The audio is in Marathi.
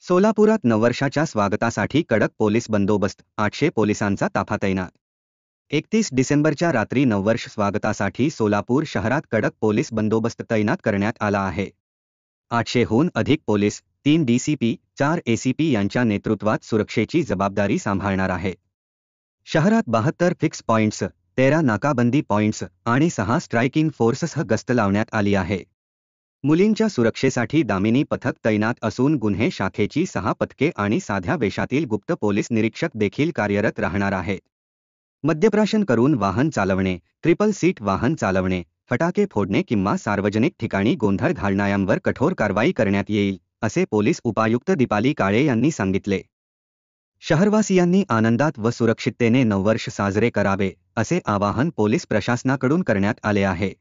सोलापुरात नववर्षाच्या स्वागतासाठी कडक पोलीस बंदोबस्त, 800 पोलिसांचा ताफा तैनात। 31 डिसेंबरच्या रात्री नववर्ष स्वागतासाठी सोलापूर शहरात कडक पोलीस बंदोबस्त तैनात करण्यात आला आहे। 800हून अधिक पोलीस, 3 डीसीपी, 4 एसीपी यांच्या नेतृत्वात सुरक्षेची जबाबदारी सांभाळणार आहेत। शहरात 72 फिक्स पॉइंट्स, 13 नाकाबंदी पॉइंट्स आणि 6 स्ट्रायकिंग फोर्ससह गस्त लावण्यात आली आहे। मुलींच्या सुरक्षेसाठी दामिनी पथक तैनात असून गुन्हे शाखेची 6 पथके आणि साध्या वेशातील गुप्त पोलीस निरीक्षक देखील कार्यरत राहणार आहेत। मद्यप्राशन करून वाहन चालवणे, ट्रिपल सीट वाहन चालवणे, फटाके फोडणे किंवा सार्वजनिक ठिकाणी गोंधळ घालणाऱ्यांवर कठोर कारवाई करण्यात येईल, असे पोलीस उपायुक्त दीपाली काळे यांनी सांगितले। शहरवासियांनी आनंदात व सुरक्षिततेने नववर्ष साजरे करावे, असे आवाहन पोलीस प्रशासनाकडून करण्यात आले आहे।